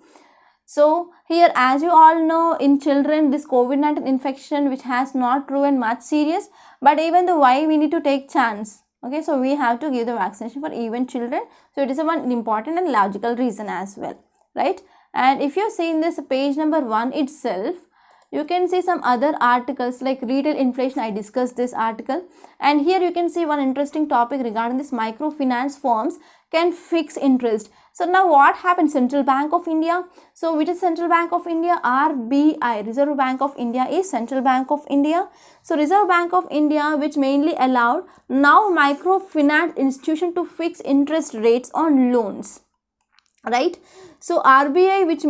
S1: So here, as you all know, in children this COVID-19 infection which has not proven much serious, but even though why we need to take chance. Okay, so we have to give the vaccination for even children. So it is a one important and logical reason as well, right? And if you see in this page number 1 itself, you can see some other articles like retail inflation. I discussed this article, and here you can see one interesting topic regarding this microfinance firms can fix interest. So now what happened? Central Bank of India. So which is Central Bank of India? RBI, Reserve Bank of India is Central Bank of India. So Reserve Bank of India, which mainly allowed now microfinance institution to fix interest rates on loans, right? So RBI, which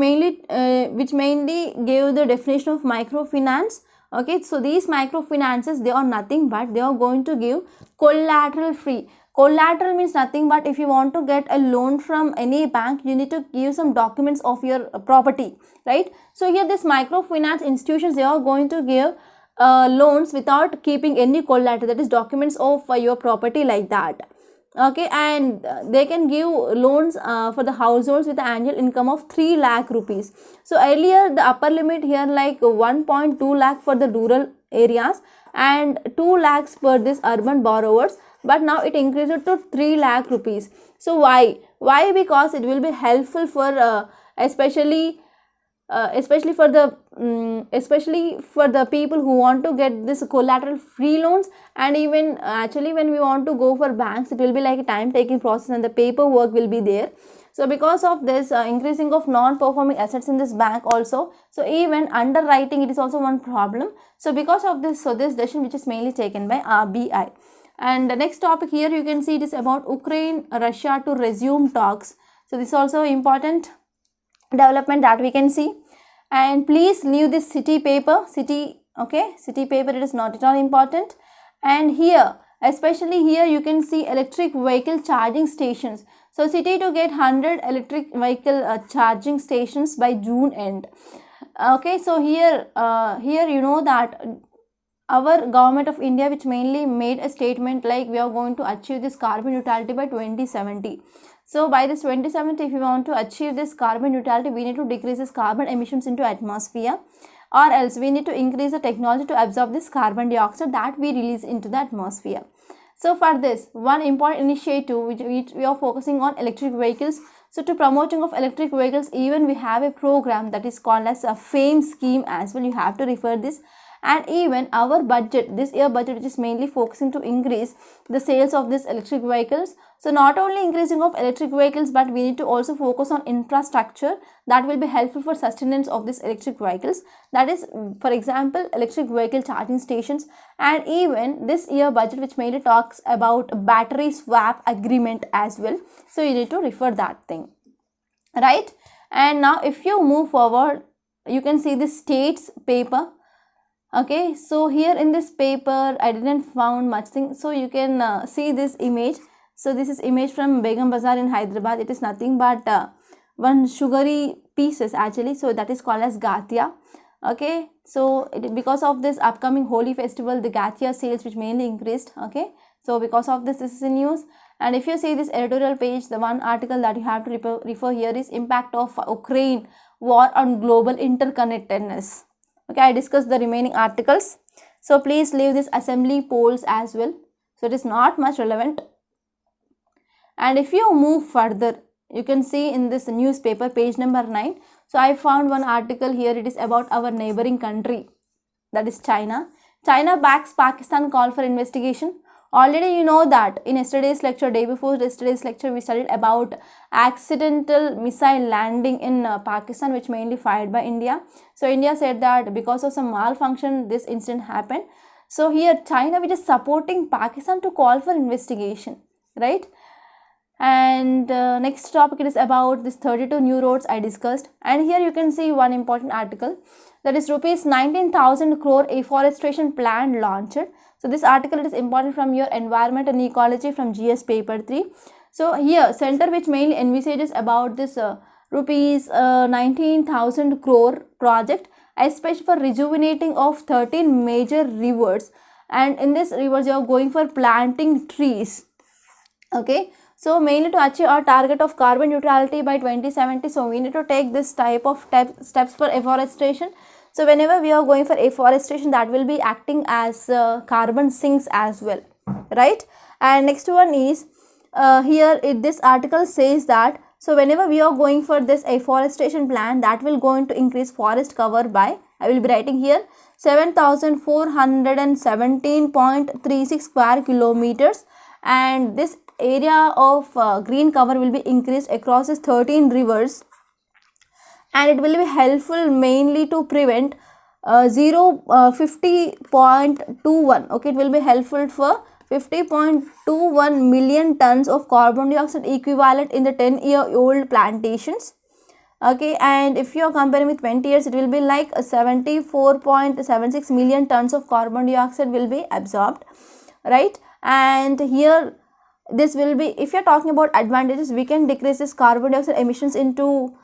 S1: mainly gave the definition of microfinance. Okay, so these microfinances, they are nothing but they are going to give collateral free. Collateral means nothing but if you want to get a loan from any bank, you need to give some documents of your property, right? So here this microfinance institutions, they are going to give loans without keeping any collateral, that is documents of your property, like that. Okay, and they can give loans for the households with an annual income of 3 lakh rupees. So earlier the upper limit here like 1.2 lakh for the rural areas and 2 lakhs for this urban borrowers, but now it increased to 3 lakh rupees. So why? Because it will be helpful for especially for the people who want to get this collateral free loans. And even actually when we want to go for banks, it will be like a time taking process and the paperwork will be there. So because of this increasing of non-performing assets in this bank also, so even underwriting, it is also one problem. So because of this, so this decision which is mainly taken by RBI. And the next topic here you can see, it is about Ukraine Russia to resume talks. So this is also important development that we can see. And please leave this city paper, okay, city paper, it is not at all important. And here, especially here you can see electric vehicle charging stations. So city to get 100 electric vehicle charging stations by June end. Okay, so here you know that our government of India, which mainly made a statement like we are going to achieve this carbon neutrality by 2070. So by this 2070, if we want to achieve this carbon neutrality, we need to decrease this carbon emissions into atmosphere, or else we need to increase the technology to absorb this carbon dioxide that we release into the atmosphere. So for this, one important initiative which we are focusing on electric vehicles. So to promoting of electric vehicles, even we have a program that is called as a FAME scheme as well. You have to refer this. And even our budget, this year budget, which is mainly focusing to increase the sales of these electric vehicles. So not only increasing of electric vehicles, but we need to also focus on infrastructure that will be helpful for sustenance of these electric vehicles. That is, for example, electric vehicle charging stations. And even this year budget, which mainly talks about battery swap agreement as well. So you need to refer that thing, right? And now if you move forward, you can see the states paper. Okay, so here in this paper I didn't found much thing, so you can see this image. So this is image from Begum Bazaar in Hyderabad. It is nothing but one sugary pieces actually, so that is called as gathia. Okay, so because of this upcoming Holi festival, the gathia sales which mainly increased. Okay, so because of this is in news. And if you see this editorial page, the one article that you have to refer here is impact of Ukraine war on global interconnectedness. Okay, I discussed the remaining articles. So please leave this assembly polls as well. So it is not much relevant. And if you move further, you can see in this newspaper page number 9. So I found one article here. It is about our neighboring country, that is China. China backs Pakistan call for investigation. Already you know that in yesterday's lecture, day before yesterday's lecture, we studied about accidental missile landing in Pakistan, which mainly fired by India. So India said that because of some malfunction, this incident happened. So here China, which is supporting Pakistan to call for investigation, right? And next topic, it is about this 32 new roads I discussed. And here you can see one important article, that is rupees 19,000 crore afforestation plan launched. So this article, it is important from your environment and ecology from GS paper 3. So here center which mainly envisages about this rupees 19,000 crore project, especially for rejuvenating of 13 major rivers. And in this rivers you are going for planting trees. Okay, so mainly to achieve our target of carbon neutrality by 2070, so we need to take this type of steps for afforestation. So whenever we are going for afforestation, that will be acting as carbon sinks as well, right? And next one is here this article says that, so whenever we are going for this afforestation plan, that will going to increase forest cover by I will be writing here 7417.36 square kilometers, and this area of green cover will be increased across these 13 rivers, and it will be helpful mainly to prevent 50.21. okay, it will be helpful for 50.21 million tons of carbon dioxide equivalent in the 10-year-old plantations. Okay, and if you are comparing with 20 years, it will be like 74.76 million tons of carbon dioxide will be absorbed, right? And here this will be, if you are talking about advantages, we can decrease this carbon dioxide emissions into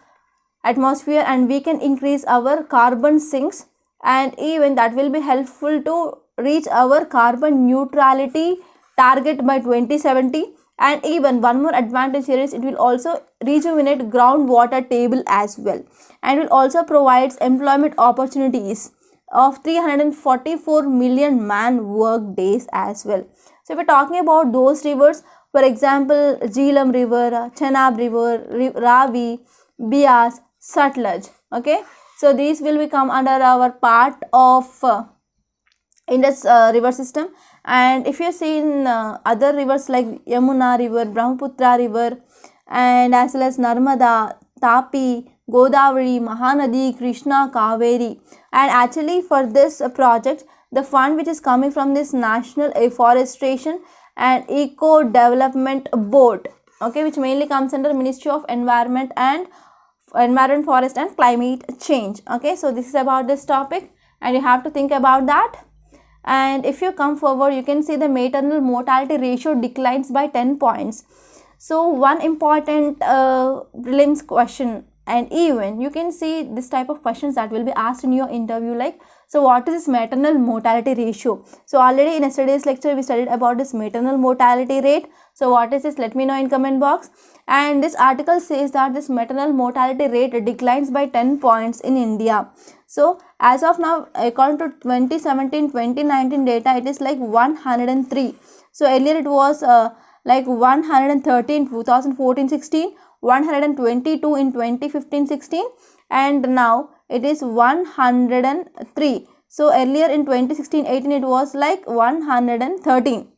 S1: atmosphere, and we can increase our carbon sinks, and even that will be helpful to reach our carbon neutrality target by 2070. And even one more advantage here is it will also rejuvenate groundwater table as well, and will also provides employment opportunities of 344 million man work days as well. So if we're talking about those rivers, for example, Jhelum river, Chenab river, Ravi, Bias, Sutlej. Okay, so these will become under our part of Indus river system. And if you see in other rivers like Yamuna river, Brahmaputra river, and as well as Narmada, Tapi, Godavari, Mahanadi, Krishna, Kaveri, and actually for this project, the fund which is coming from this National Afforestation and Eco Development Board, okay, which mainly comes under Ministry of Environment, Forest and Climate Change. Okay, so this is about this topic, and you have to think about that. And if you come forward, you can see the maternal mortality ratio declines by 10 points. So one important prelims question, and even you can see this type of questions that will be asked in your interview, like, so what is this maternal mortality ratio? So already in yesterday's lecture we studied about this maternal mortality rate. So what is this? Let me know in comment box. And this article says that this maternal mortality rate declines by 10 points in India. So as of now, according to 2017-2019 data, it is like 103. So earlier it was like 113 2014-16, 122 in 2015-16, and now it is 103. So earlier in 2016-18 it was like 113.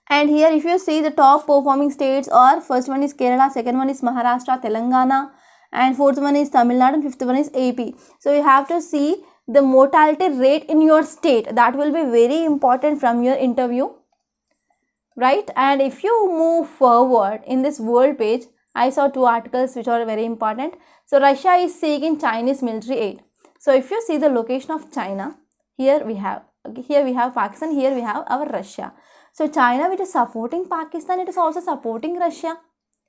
S1: And here if you see, the top performing states are, first one is Kerala, second one is Maharashtra, Telangana, and fourth one is Tamil Nadu, and fifth one is AP. So you have to see the mortality rate in your state. That will be very important from your interview, right? And if you move forward in this world page, I saw two articles which are very important. So Russia is seeking Chinese military aid. So if you see the location of China, here we have Pakistan, here we have our Russia. So China, which is supporting Pakistan, it is also supporting Russia,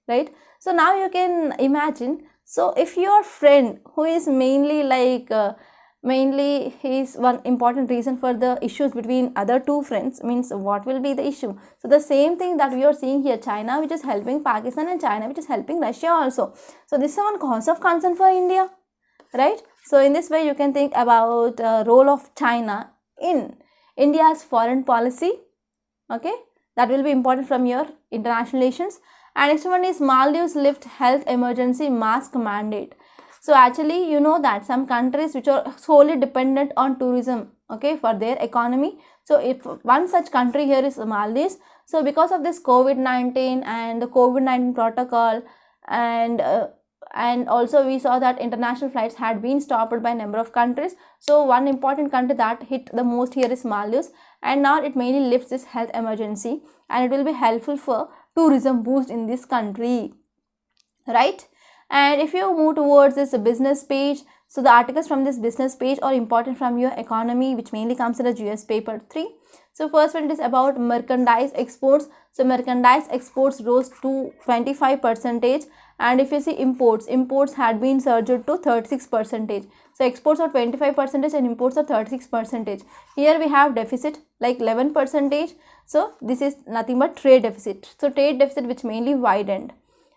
S1: right? So now you can imagine, so if your friend who is mainly like mainly he is one important reason for the issues between other two friends, means what will be the issue? So the same thing that we are seeing here, China which is helping Pakistan and China which is helping Russia also. So this is one cause of concern for India, right? So in this way you can think about role of China in India's foreign policy. Okay, that will be important from your international relations. And next one is Maldives lift health emergency mask mandate. So actually you know that some countries which are solely dependent on tourism, okay, for their economy. So if one such country here is Maldives, so because of this COVID-19 and the COVID-19 protocol, and also we saw that international flights had been stopped by a number of countries. So one important country that hit the most here is Maldives, and now it mainly lifts this health emergency, and it will be helpful for tourism boost in this country, right? And if you move towards this business page, so the articles from this business page are important from your economy, which mainly comes in the GS paper 3. So first one is about merchandise exports. So merchandise exports rose to 25%, and if you see imports had been surged to 36%. So exports are 25% and imports are 36%. Here we have deficit like 11%. So this is nothing but trade deficit. So trade deficit which mainly widened.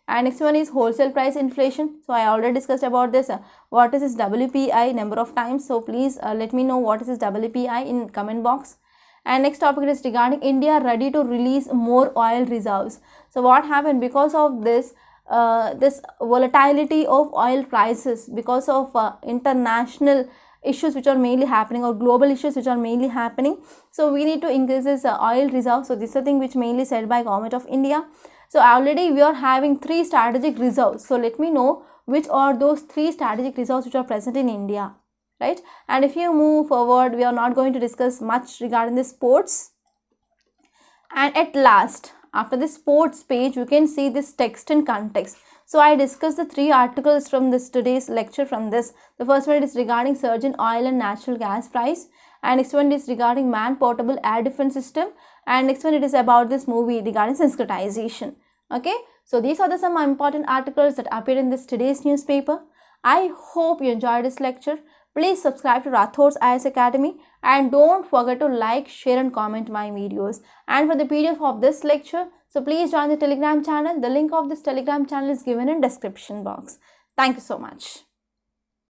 S1: And next one is wholesale price inflation. So I already discussed about this. What is this WPI number of times? So please let me know what is this WPI in comment box. And next topic is regarding India ready to release more oil reserves. So what happened because of this this volatility of oil prices, because of international issues which are mainly happening, or global issues which are mainly happening. So we need to increase this oil reserve. So this is the thing which mainly said by Government of India. So already we are having 3 strategic reserves. So let me know which are those 3 strategic reserves which are present in India, right? And if you move forward, we are not going to discuss much regarding the sports. And at last, after the sports page, you can see this text and context. So I discussed the 3 articles from this today's lecture from this. The first one is regarding surge in oil and natural gas price. And next one is regarding man portable air defense system. And next one it is about this movie regarding Sanskritisation. Okay. So these are the some important articles that appeared in this today's newspaper. I hope you enjoyed this lecture. Please subscribe to Rathod's IAS Academy and don't forget to like, share and comment my videos. And for the PDF of this lecture, so please join the Telegram channel. The link of this Telegram channel is given in description box. Thank you so much.